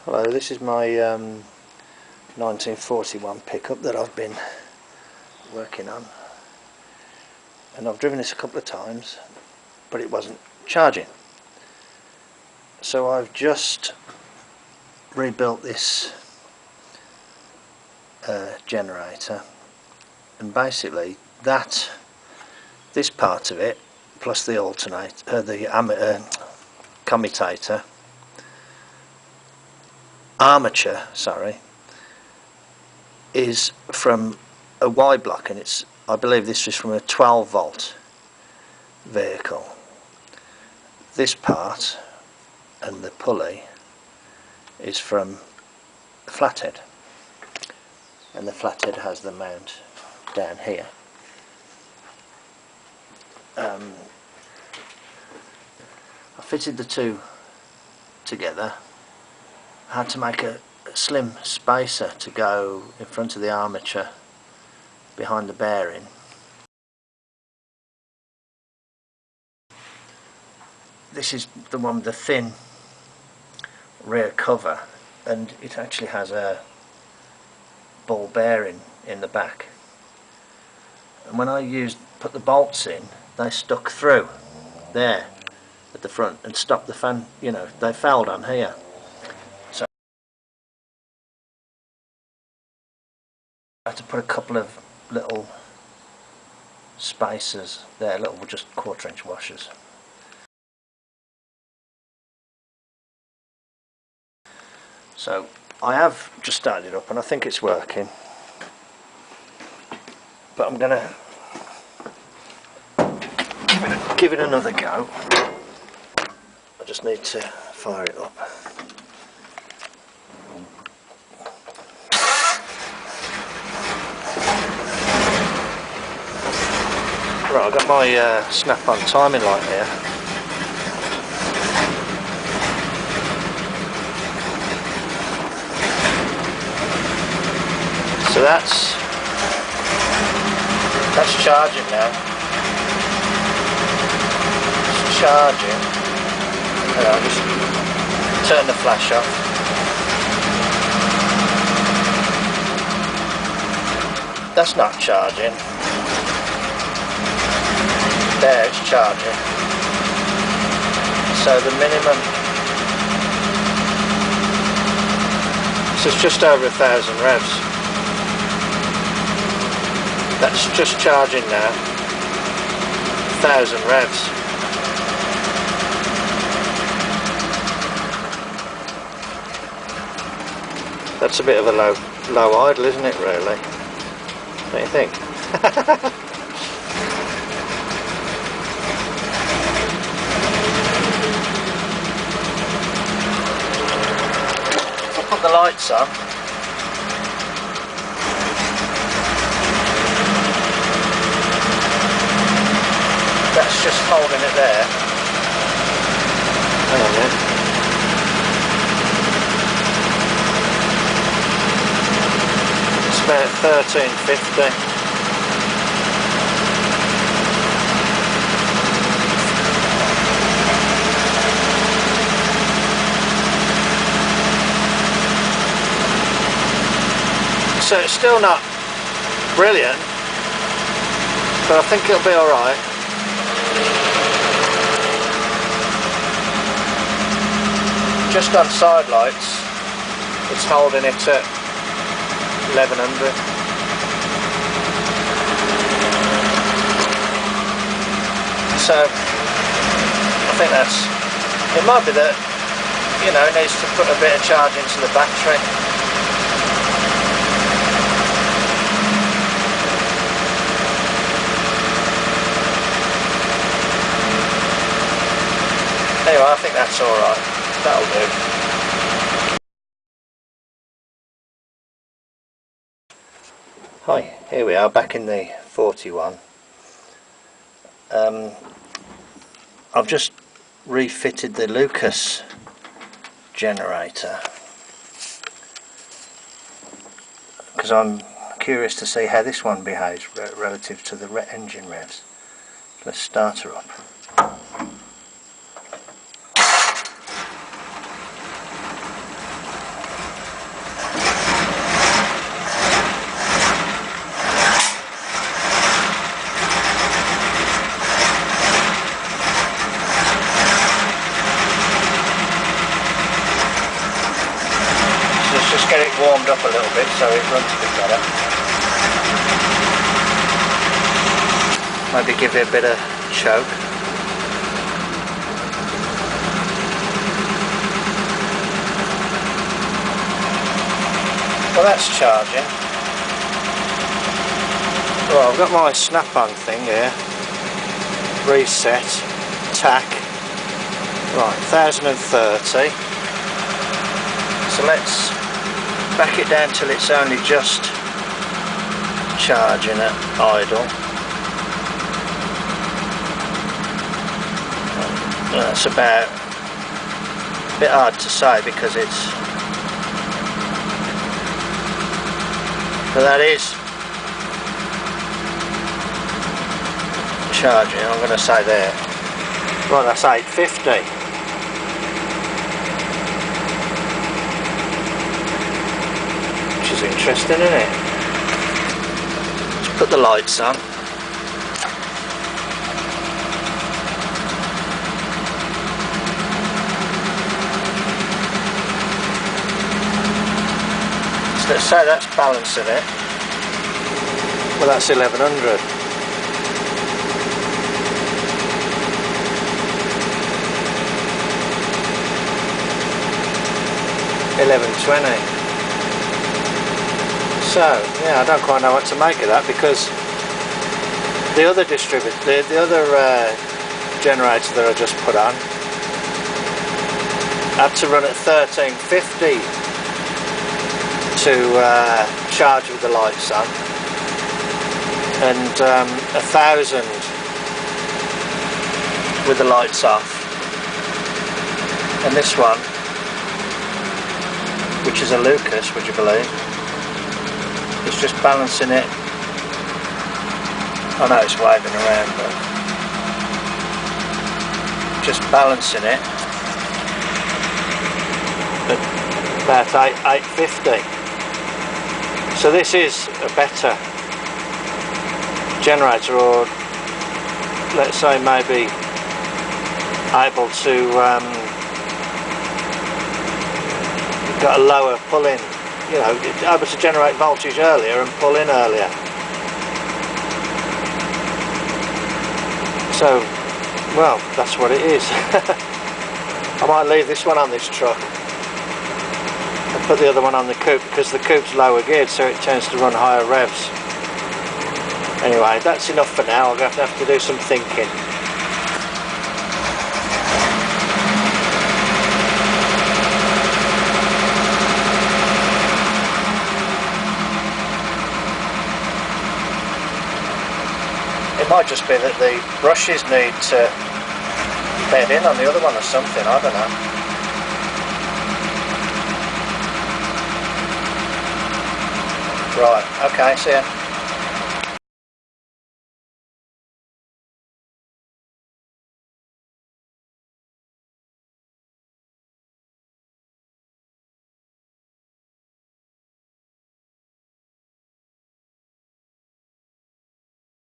Hello, this is my 1941 pickup that I've been working on, and I've driven this a couple of times but it wasn't charging, so I've just rebuilt this generator, and basically this part of it plus the armature is from a Y block, and I believe this is from a 12 volt vehicle. This part and the pulley is from the Flathead, and the Flathead has the mount down here. I fitted the two together. I had to make a slim spacer to go in front of the armature behind the bearing. This is the one with the thin rear cover, and it actually has a ball bearing in the back, and when I put the bolts in, they stuck through there at the front and stopped the fan, they fouled on here. So I had to put a couple of little spacers there, little just 1/4 inch washers. So I have just started it up and I think it's working, but I'm gonna give it another go. I just need to fire it up. Right, I've got my snap-on timing light here. So that's charging now. It's charging. I'll just turn the flash off. That's not charging. There, it's charging. So the minimum, so it's just over 1,000 revs. That's just charging now, 1,000 revs. That's a bit of a low idle, isn't it, really? Don't you think? If I put the lights on, that's just holding it there. Hang on a minute. It's about 1350. So it's still not brilliant, but I think it'll be alright. Just on side lights, it's holding it at 1100. So I think it might be that, it needs to put a bit of charge into the battery. Anyway, I think that's alright. That'll do. Hi, here we are back in the 41. I've just refitted the Lucas generator because I'm curious to see how this one behaves relative to the engine revs. Let's start her up. Just get it warmed up a little bit so it runs a bit better. Maybe give it a bit of choke. Well, that's charging. Right, I've got my snap-on thing here. Reset. Tack. Right, 1030. So let's back it down till it's only just charging at idle. That's about a bit hard to say because it's, but that is charging. I'm going to say there. Right, that's 850. Which is interesting, isn't it? Let's put the lights on. So let's say that's balancing it. Well, that's 1100. $11.20. So yeah, I don't quite know what to make of that because the other generator that I just put on had to run at 1350 to charge with the lights on, and 1000 with the lights off, and this one, which is a Lucas, would you believe, it's just balancing it. I know it's waving around, but just balancing it at about 850. So this is a better generator, or let's say maybe able to got a lower pull-in, you know, able to generate voltage earlier and pull in earlier. So, well, that's what it is. I might leave this one on this truck and put the other one on the coupe, because the coupe's lower geared, so it tends to run higher revs. Anyway, that's enough for now. I'm going to have to do some thinking. It might just be that the brushes need to bed in on the other one or something, I don't know. Right, okay, see ya.